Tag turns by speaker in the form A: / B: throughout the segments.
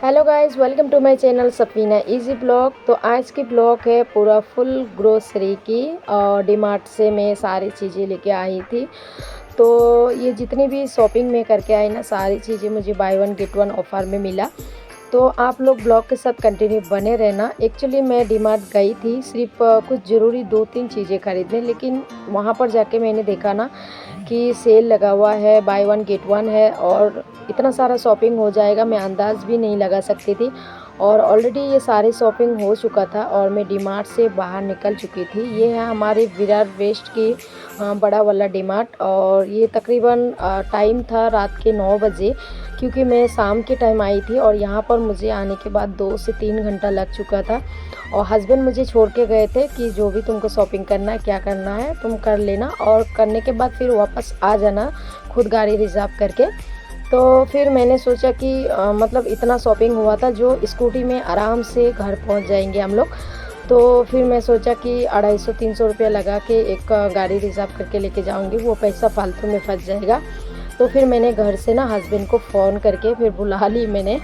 A: Hello guys, welcome to my channel Safina easy blog. तो आज की ब्लॉग है पूरा फुल ग्रोसरी की। और डीमार्ट से मैं सारी चीज़ें लेके आई थी। तो ये जितनी भी शॉपिंग में करके आई ना, सारी चीज़ें मुझे by one get one offer में मिला। तो आप लोग ब्लॉग के साथ कंटिन्यू बने रहना। एक्चुअली मैं डीमार्ट गई थी सिर्फ कुछ ज़रूरी 2-3 चीज़ें खरीदने, लेकिन वहाँ पर जाके मैंने देखा ना कि सेल लगा हुआ है, बाय वन गेट वन है और इतना सारा शॉपिंग हो जाएगा मैं अंदाज़ भी नहीं लगा सकती थी। और ऑलरेडी ये सारी शॉपिंग हो चुका था और मैं डीमार्ट से बाहर निकल चुकी थी। ये है हमारे विरार वेस्ट की बड़ा वाला डीमार्ट। और ये तकरीबन टाइम था रात के 9 बजे, क्योंकि मैं शाम के टाइम आई थी और यहाँ पर मुझे आने के बाद 2 से 3 घंटा लग चुका था। और हस्बैंड मुझे छोड़ के गए थे कि जो भी तुमको शॉपिंग करना है, क्या करना है तुम कर लेना, और करने के बाद फिर वापस आ जाना खुद गाड़ी रिज़र्व करके। तो फिर मैंने सोचा कि मतलब इतना शॉपिंग हुआ था जो स्कूटी में आराम से घर पहुंच जाएंगे हम लोग। तो फिर मैं सोचा कि 250-300 रुपया लगा के एक गाड़ी रिज़र्व करके लेके जाऊंगी, वो पैसा फालतू में फंस जाएगा। तो फिर मैंने घर से ना हस्बैंड को फ़ोन करके फिर बुला ली मैंने।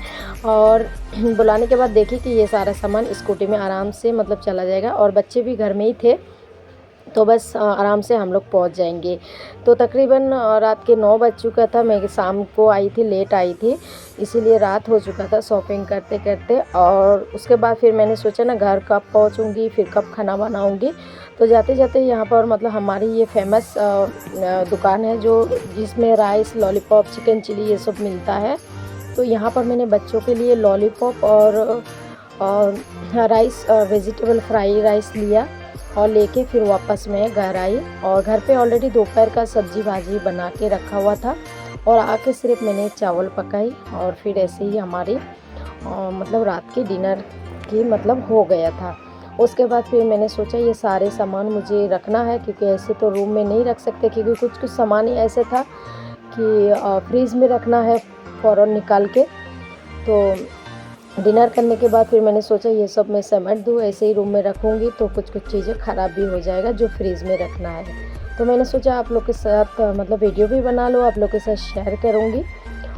A: और बुलाने के बाद देखी कि ये सारा सामान स्कूटी में आराम से मतलब चला जाएगा, और बच्चे भी घर में ही थे, तो बस आराम से हम लोग पहुंच जाएंगे। तो तकरीबन रात के 9 बज चुका था। मैं शाम को आई थी, लेट आई थी, इसीलिए रात हो चुका था शॉपिंग करते करते। और उसके बाद फिर मैंने सोचा ना घर कब पहुंचूंगी, फिर कब खाना बनाऊंगी। तो जाते जाते यहाँ पर मतलब हमारी ये फेमस दुकान है जो जिसमें राइस, लॉलीपॉप, चिकन चिली ये सब मिलता है। तो यहाँ पर मैंने बच्चों के लिए लॉलीपॉप और राइस, वेजिटेबल फ्राई राइस लिया और लेके फिर वापस मैं घर आई। और घर पे ऑलरेडी दोपहर का सब्जी भाजी बना के रखा हुआ था, और आके सिर्फ मैंने चावल पकाई। और फिर ऐसे ही हमारी मतलब रात के डिनर की मतलब हो गया था। उसके बाद फिर मैंने सोचा ये सारे सामान मुझे रखना है, क्योंकि ऐसे तो रूम में नहीं रख सकते, क्योंकि कुछ कुछ सामान ही ऐसे था कि फ्रीज़ में रखना है फ़ौरन निकाल के। तो डिनर करने के बाद फिर मैंने सोचा ये सब मैं समेट दूँ, ऐसे ही रूम में रखूँगी तो कुछ कुछ चीज़ें ख़राब भी हो जाएगा जो फ्रीज़ में रखना है। तो मैंने सोचा आप लोग के साथ मतलब वीडियो भी बना लो, आप लोग के साथ शेयर करूँगी।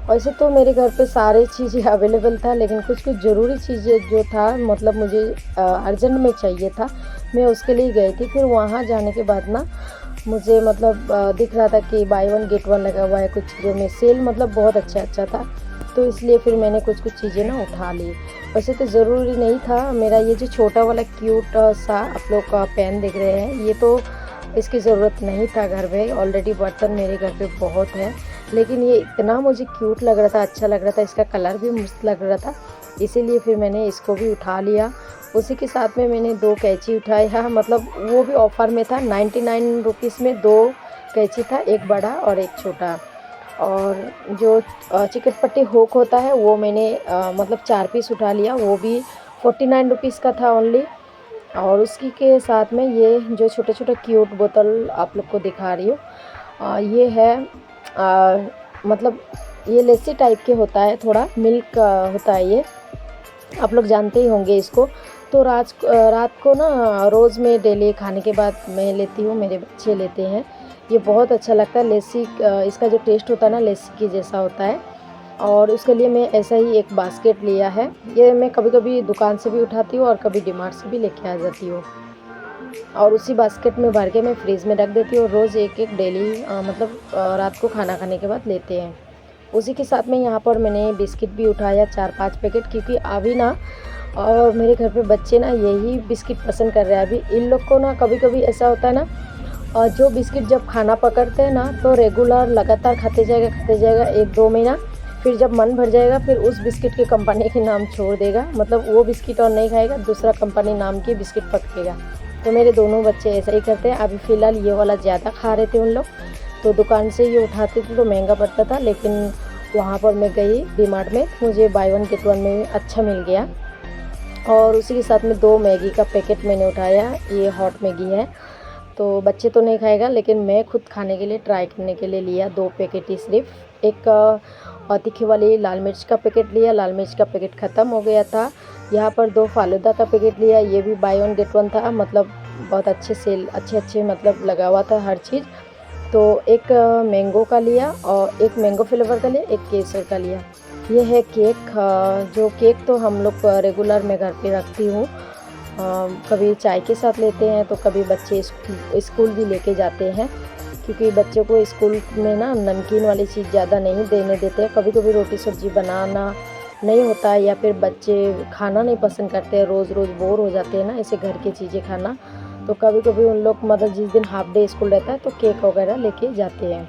A: वैसे तो मेरे घर पे सारी चीज़ें अवेलेबल था, लेकिन कुछ कुछ ज़रूरी चीज़ें जो था मतलब मुझे अर्जेंट में चाहिए था, मैं उसके लिए गई थी। फिर वहाँ जाने के बाद ना मुझे मतलब दिख रहा था कि बाय वन गेट वन लगा हुआ है कुछ चीज़ों में, सेल मतलब बहुत अच्छा था। तो इसलिए फिर मैंने कुछ कुछ चीज़ें ना उठा ली। वैसे तो ज़रूरी नहीं था। मेरा ये जो छोटा वाला क्यूट सा आप लोग का पेन देख रहे हैं, ये तो इसकी ज़रूरत नहीं था घर में, ऑलरेडी बर्तन मेरे घर पे बहुत है। लेकिन ये इतना मुझे क्यूट लग रहा था, अच्छा लग रहा था, इसका कलर भी मस्त लग रहा था, इसीलिए फिर मैंने इसको भी उठा लिया। उसी के साथ में मैंने 2 कैंची उठाई है, मतलब वो भी ऑफ़र में था। 99 रुपीज़ में 2 कैंची था, एक बड़ा और एक छोटा। और जो चिकट पट्टी हुक होता है वो मैंने मतलब 4 पीस उठा लिया, वो भी 49 रुपीज़ का था ओनली। और उसकी के साथ में ये जो छोटे छोटे क्यूट बोतल आप लोग को दिखा रही हूँ, ये है मतलब ये लस्सी टाइप के होता है, थोड़ा मिल्क होता है ये, आप लोग जानते ही होंगे इसको। तो रात को ना रोज़ में डेली खाने के बाद मैं लेती हूँ, मेरे बच्चे लेते हैं। ये बहुत अच्छा लगता है लस्सी, इसका जो टेस्ट होता है ना लस्सी की जैसा होता है। और उसके लिए मैं ऐसा ही एक बास्केट लिया है। ये मैं कभी कभी दुकान से भी उठाती हूँ और कभी डीमार्ट से भी लेके आ जाती हूँ, और उसी बास्केट में भर के मैं फ्रीज़ में रख देती हूँ। रोज़ एक एक डेली मतलब रात को खाना खाने के बाद लेते हैं। उसी के साथ में यहाँ पर मैंने बिस्किट भी उठाया 4-5 पैकेट, क्योंकि अभी ना मेरे घर पे बच्चे ना यही बिस्किट पसंद कर रहे हैं। अभी इन लोग को ना कभी कभी ऐसा होता है ना, जो बिस्किट जब खाना पकड़ते हैं ना तो रेगुलर लगातार खाते जाएगा 1-2 महीना, फिर जब मन भर जाएगा फिर उस बिस्किट की कंपनी के नाम छोड़ देगा, मतलब वो बिस्किट और नहीं खाएगा, दूसरा कंपनी नाम की बिस्किट पकड़ेगा। तो मेरे दोनों बच्चे ऐसा ही करते हैं। अभी फ़िलहाल ये वाला ज़्यादा खा रहे थे उन लोग, तो दुकान से ये उठाते थे तो महंगा पड़ता था, लेकिन वहाँ पर मैं गई डीमार्ट में, मुझे बाय वन गेट वन में अच्छा मिल गया। और उसी के साथ में 2 मैगी का पैकेट मैंने उठाया, ये हॉट मैगी है। तो बच्चे तो नहीं खाएगा, लेकिन मैं खुद खाने के लिए ट्राई करने के लिए लिया 2 पैकेट ही सिर्फ। एक तीखी वाली लाल मिर्च का पैकेट लिया, लाल मिर्च का पैकेट ख़त्म हो गया था। यहाँ पर 2 फालूदा का पैकेट लिया, ये भी बाय वन गेट वन था, मतलब बहुत अच्छे सेल अच्छे मतलब लगा हुआ था हर चीज़। तो एक मैंगो का लिया और एक मैंगो फ्लेवर का लिया, एक केसर का लिया। ये है केक। जो केक तो हम लोग रेगुलर मैं घर पे रखती हूँ। कभी चाय के साथ लेते हैं तो कभी बच्चे स्कूल भी लेके जाते हैं, क्योंकि बच्चों को स्कूल में ना नमकीन वाली चीज़ ज़्यादा नहीं देने देते हैं। कभी कभी रोटी सब्ज़ी बनाना नहीं होता है, या फिर बच्चे खाना नहीं पसंद करते हैं, रोज़ रोज़ बोर हो जाते हैं ना ऐसे घर की चीज़ें खाना। तो कभी कभी उन लोग मतलब जिस दिन हाफ डे स्कूल रहता है तो केक वगैरह लेके जाते हैं।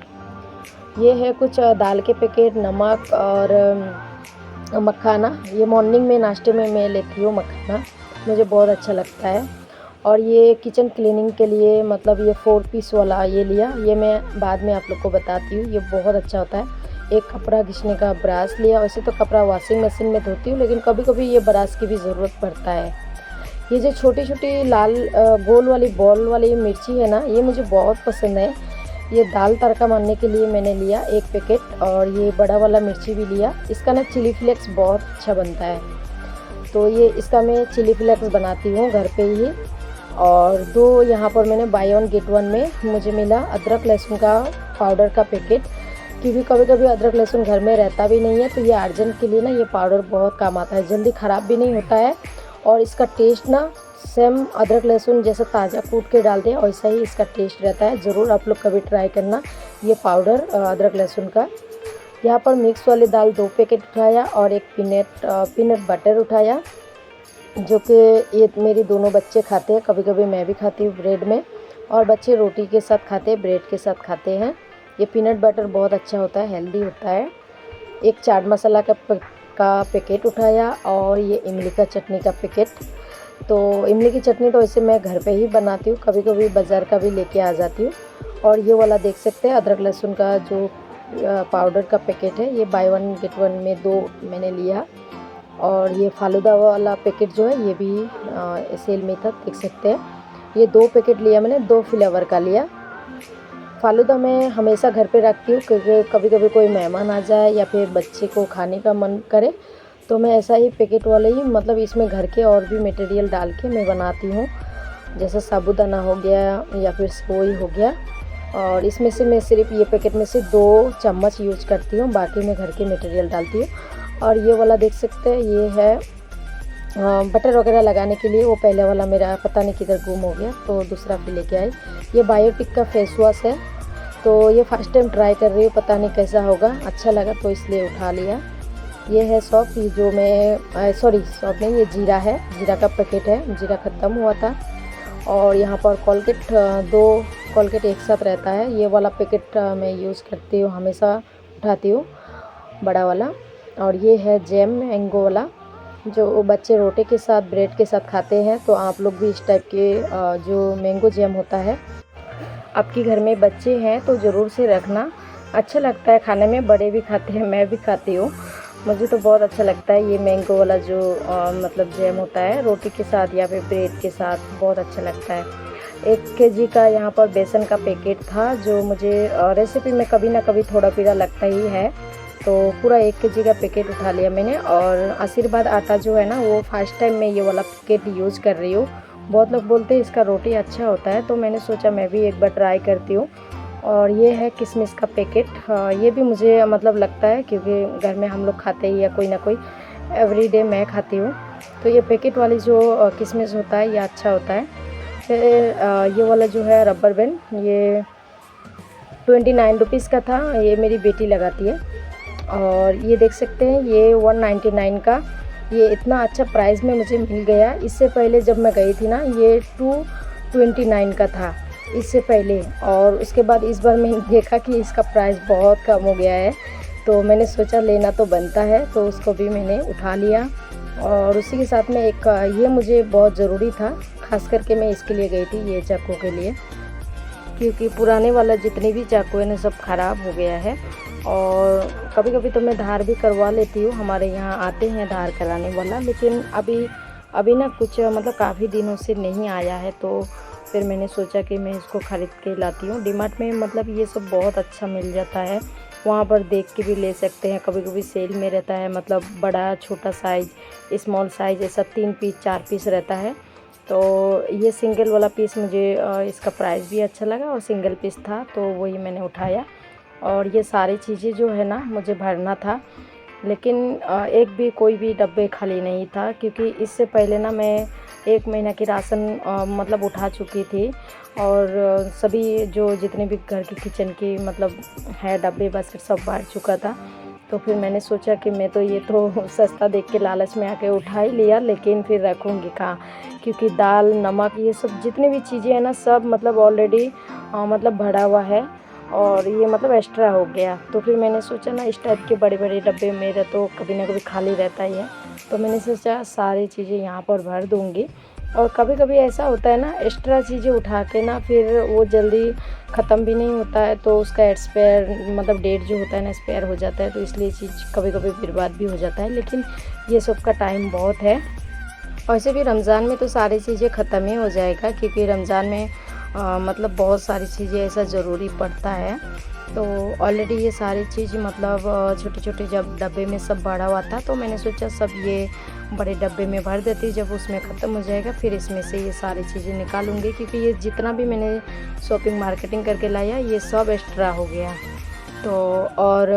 A: ये है कुछ दाल के पैकेट, नमक और मखाना। ये मॉर्निंग में नाश्ते में मैं लेती हूँ मखाना, मुझे बहुत अच्छा लगता है। और ये किचन क्लीनिंग के लिए मतलब ये 4 पीस वाला ये लिया, ये मैं बाद में आप लोग को बताती हूँ। ये बहुत अच्छा होता है। एक कपड़ा घिसने का ब्रश लिया। वैसे तो कपड़ा वॉशिंग मशीन में धोती हूँ, लेकिन कभी कभी ये ब्रश की भी ज़रूरत पड़ता है। ये जो छोटी छोटी लाल गोल वाली बॉल वाली मिर्ची है ना, ये मुझे बहुत पसंद है। ये दाल तड़का मारने के लिए मैंने लिया 1 पैकेट, और ये बड़ा वाला मिर्ची भी लिया। इसका ना चिली फ्लेक्स बहुत अच्छा बनता है, तो ये इसका मैं चिली फ्लेक्स बनाती हूँ घर पे ही। और 2 यहाँ पर मैंने बाय वन गेट वन में मुझे मिला अदरक लहसुन का पाउडर का पैकेट, क्योंकि कभी कभी अदरक लहसुन घर में रहता भी नहीं है, तो ये अर्जेंट के लिए ना ये पाउडर बहुत काम आता है। जल्दी ख़राब भी नहीं होता है, और इसका टेस्ट ना सेम अदरक लहसुन जैसे ताज़ा कूट के डालते हैं वैसा ही इसका टेस्ट रहता है। ज़रूर आप लोग कभी ट्राई करना ये पाउडर अदरक लहसुन का। यहाँ पर मिक्स वाली दाल 2 पैकेट उठाया, और एक पीनट बटर उठाया, जो कि ये मेरी दोनों बच्चे खाते हैं। कभी कभी मैं भी खाती हूँ ब्रेड में, और बच्चे रोटी के साथ खाते हैं, ब्रेड के साथ खाते हैं। ये पीनट बटर बहुत अच्छा होता है, हेल्दी होता है। एक चाट मसाला का पैकेट उठाया, और ये इमली का चटनी का पैकेट। तो इमली की चटनी तो वैसे मैं घर पे ही बनाती हूँ, कभी कभी बाज़ार का भी लेके आ जाती हूँ। और ये वाला देख सकते हैं अदरक लहसुन का जो पाउडर का पैकेट है, ये बाय वन गेट वन में 2 मैंने लिया। और ये फालूदा वाला पैकेट जो है ये भी सेल में था, देख सकते हैं। ये 2 पैकेट लिया मैंने, 2 फ्लेवर का लिया। फालूदा मैं हमेशा घर पे रखती हूँ, क्योंकि कभी कभी कोई मेहमान आ जाए या फिर बच्चे को खाने का मन करे, तो मैं ऐसा ही पैकेट वाले ही मतलब इसमें घर के और भी मटेरियल डाल के मैं बनाती हूँ, जैसे साबूदाना हो गया या फिर सोई हो गया। और इसमें से मैं सिर्फ ये पैकेट में से 2 चम्मच यूज करती हूँ, बाकी मैं घर के मटेरियल डालती हूँ। और ये वाला देख सकते हैं, ये है बटर वगैरह लगाने के लिए। वो पहले वाला मेरा पता नहीं किधर गुम हो गया, तो दूसरा भी लेके आई। ये बायोटिक का फेस वॉश है, तो ये फर्स्ट टाइम ट्राई कर रही हूँ, पता नहीं कैसा होगा, अच्छा लगा तो इसलिए उठा लिया। ये है सौंफ, जो मैं सौंफ नहीं, ये जीरा है, जीरा का पैकेट है, जीरा ख़त्म हुआ था। और यहाँ पर कोलगेट 2 कोलगेट एक साथ रहता है, ये वाला पैकेट मैं यूज़ करती हूँ, हमेशा उठाती हूँ, बड़ा वाला। और ये है जैम मैंगो वाला, जो बच्चे रोटी के साथ ब्रेड के साथ खाते हैं, तो आप लोग भी इस टाइप के जो मैंगो जैम होता है, आपके घर में बच्चे हैं तो ज़रूर से रखना, अच्छा लगता है खाने में, बड़े भी खाते हैं, मैं भी खाती हूँ, मुझे तो बहुत अच्छा लगता है। ये मैंगो वाला जो मतलब जैम होता है, रोटी के साथ या फिर ब्रेड के साथ बहुत अच्छा लगता है। 1 केजी का यहाँ पर बेसन का पैकेट था, जो मुझे रेसिपी में कभी ना कभी थोड़ा पीड़ा लगता ही है, तो पूरा 1 केजी का पैकेट उठा लिया मैंने। और आशीर्वाद आटा जो है ना, वो फर्स्ट टाइम मैं ये वाला पैकेट यूज़ कर रही हूँ। बहुत लोग बोलते हैं इसका रोटी अच्छा होता है, तो मैंने सोचा मैं भी एक बार ट्राई करती हूँ। और ये है किशमिश का पैकेट, ये भी मुझे मतलब लगता है, क्योंकि घर में हम लोग खाते ही या कोई ना कोई एवरीडे मैं खाती हूँ, तो ये पैकेट वाली जो किशमिश होता है ये अच्छा होता है। फिर ये वाला जो है रबर बैंड, ये 29 रुपीज़ का था, ये मेरी बेटी लगाती है। और ये देख सकते हैं, ये 199 का, ये इतना अच्छा प्राइस में मुझे मिल गया। इससे पहले जब मैं गई थी ना, ये 229 का था इससे पहले, और उसके बाद इस बार मैंने देखा कि इसका प्राइस बहुत कम हो गया है, तो मैंने सोचा लेना तो बनता है, तो उसको भी मैंने उठा लिया। और उसी के साथ में एक ये मुझे बहुत ज़रूरी था, खास करके मैं इसके लिए गई थी, ये चाकू के लिए, क्योंकि पुराने वाला जितने भी चाकू है ना सब ख़राब हो गया है। और कभी कभी तो मैं धार भी करवा लेती हूँ, हमारे यहाँ आते हैं धार कराने वाला, लेकिन अभी ना कुछ मतलब काफ़ी दिनों से नहीं आया है, तो फिर मैंने सोचा कि मैं इसको ख़रीद के लाती हूँ। डीमार्ट में मतलब ये सब बहुत अच्छा मिल जाता है, वहाँ पर देख के भी ले सकते हैं, कभी कभी सेल में रहता है, मतलब बड़ा छोटा साइज़, स्मॉल साइज़, ऐसा 3 पीस 4 पीस रहता है। तो ये सिंगल वाला पीस मुझे इसका प्राइस भी अच्छा लगा, और सिंगल पीस था तो वही मैंने उठाया। और ये सारी चीज़ें जो है ना मुझे भरना था, लेकिन एक भी कोई भी डब्बे खाली नहीं था, क्योंकि इससे पहले ना मैं 1 महीना की राशन मतलब उठा चुकी थी, और सभी जो जितने भी घर की किचन की मतलब है डब्बे बास्केट सब बांट चुका था। तो फिर मैंने सोचा कि मैं तो ये तो सस्ता देख के लालच में आके उठा ही लिया, लेकिन फिर रखूँगी कहाँ, क्योंकि दाल नमक ये सब जितनी भी चीज़ें हैं ना सब मतलब ऑलरेडी मतलब भरा हुआ है, और ये मतलब एक्स्ट्रा हो गया। तो फिर मैंने सोचा ना इस टाइप के बड़े बड़े डब्बे मेरा तो कभी ना कभी खाली रहता ही है, तो मैंने सोचा सारी चीज़ें यहाँ पर भर दूँगी। और कभी कभी ऐसा होता है ना एक्स्ट्रा चीज़ें उठा के ना फिर वो जल्दी ख़त्म भी नहीं होता है, तो उसका एक्सपायर मतलब डेट जो होता है ना एक्सपायर हो जाता है, तो इसलिए चीज़ कभी कभी बर्बाद भी हो जाता है। लेकिन ये सब का टाइम बहुत है। वैसे भी रमज़ान में तो सारी चीज़ें ख़त्म ही हो जाएगा, क्योंकि रमज़ान में मतलब बहुत सारी चीज़ें ऐसा ज़रूरी पड़ता है। तो ऑलरेडी ये सारी चीज़ मतलब छोटे छोटे जब डब्बे में सब भरा हुआ था, तो मैंने सोचा सब ये बड़े डब्बे में भर देती, जब उसमें ख़त्म हो जाएगा फिर इसमें से ये सारी चीज़ें निकालूंगी, क्योंकि ये जितना भी मैंने शॉपिंग मार्केटिंग करके लाया ये सब एक्स्ट्रा हो गया। तो और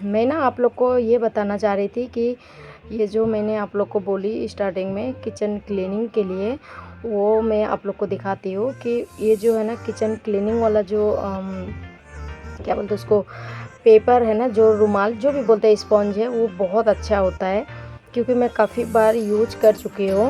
A: मैं ना आप लोग को ये बताना चाह रही थी कि ये जो मैंने आप लोग को बोली स्टार्टिंग में किचन क्लीनिंग के लिए, वो मैं आप लोग को दिखाती हूँ कि ये जो है ना किचन क्लीनिंग वाला जो क्या बोलते हैं उसको, पेपर है ना, जो रुमाल जो भी बोलते हैं, स्पॉन्ज है, वो बहुत अच्छा होता है, क्योंकि मैं काफ़ी बार यूज कर चुकी हूँ।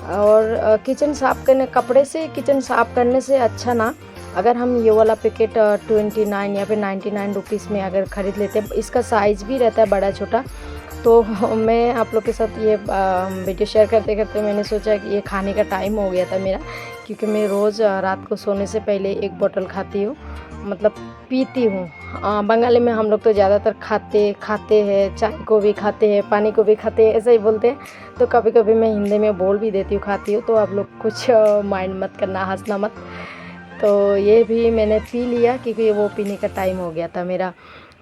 A: और किचन साफ़ करने कपड़े से किचन साफ़ करने से अच्छा ना, अगर हम ये वाला पैकेट 29 या फिर 99 रुपीज़ में अगर ख़रीद लेते हैं, इसका साइज़ भी रहता है बड़ा छोटा। तो मैं आप लोग के साथ ये वीडियो शेयर करते करते मैंने सोचा कि ये खाने का टाइम हो गया था मेरा, क्योंकि मैं रोज़ रात को सोने से पहले 1 बोतल खाती हूँ, मतलब पीती हूँ। बंगाली में हम लोग तो ज़्यादातर खाते हैं, चाय को भी खाते हैं, पानी को भी खाते हैं, ऐसा ही बोलते हैं। तो कभी कभी मैं हिंदी में बोल भी देती हूँ खाती हूँ, तो आप लोग कुछ माइंड मत करना, हंसना मत। तो ये भी मैंने पी लिया, क्योंकि वो पीने का टाइम हो गया था मेरा।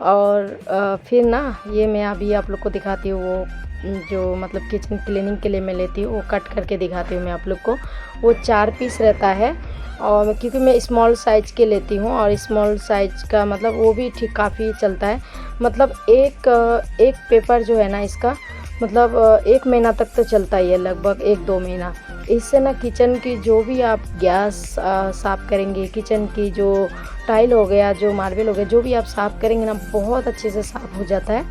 A: और फिर ना ये मैं अभी आप लोग को दिखाती हूँ, वो जो मतलब किचन क्लीनिंग के लिए मैं लेती हूँ वो कट करके दिखाती हूँ मैं आप लोग को। वो 4 पीस रहता है, और क्योंकि मैं स्मॉल साइज़ के लेती हूँ, और स्मॉल साइज़ का मतलब वो भी ठीक काफ़ी चलता है। मतलब एक पेपर जो है ना इसका मतलब 1 महीना तक तो चलता ही है, लगभग 1-2 महीना। इससे ना किचन की जो भी आप गैस साफ़ करेंगे, किचन की जो टाइल हो गया, जो मार्बल हो गया, जो भी आप साफ़ करेंगे ना बहुत अच्छे से साफ़ हो जाता है,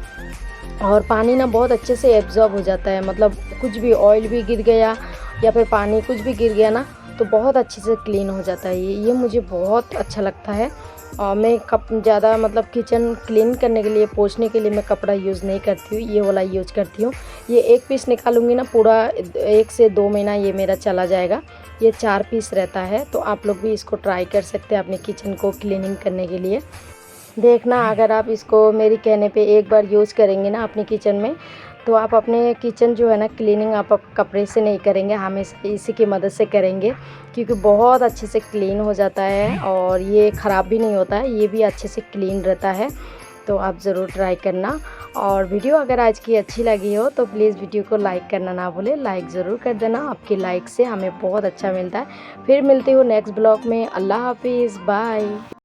A: और पानी ना बहुत अच्छे से एब्ज़ॉर्ब हो जाता है। मतलब कुछ भी ऑयल भी गिर गया या फिर पानी कुछ भी गिर गया ना, तो बहुत अच्छे से क्लीन हो जाता है। ये मुझे बहुत अच्छा लगता है। और मैं ज़्यादा मतलब किचन क्लीन करने के लिए, पोंछने के लिए मैं कपड़ा यूज़ नहीं करती हूँ, ये वाला यूज़ करती हूँ। ये 1 पीस निकालूंगी ना, पूरा 1 से 2 महीना ये मेरा चला जाएगा। ये 4 पीस रहता है, तो आप लोग भी इसको ट्राई कर सकते हैं अपने किचन को क्लीनिंग करने के लिए। देखना, अगर आप इसको मेरी कहने पे एक बार यूज़ करेंगे ना अपने किचन में, तो आप अपने किचन जो है ना क्लीनिंग आप कपड़े से नहीं करेंगे, हमेशा इसी की मदद से करेंगे, क्योंकि बहुत अच्छे से क्लीन हो जाता है, और ये ख़राब भी नहीं होता है, ये भी अच्छे से क्लीन रहता है। तो आप ज़रूर ट्राई करना। और वीडियो अगर आज की अच्छी लगी हो तो प्लीज़ वीडियो को लाइक करना ना भूलें, लाइक ज़रूर कर देना, आपकी लाइक से हमें बहुत अच्छा मिलता है। फिर मिलती हूँ नेक्स्ट ब्लॉग में। अल्लाह हाफिज़, बाय।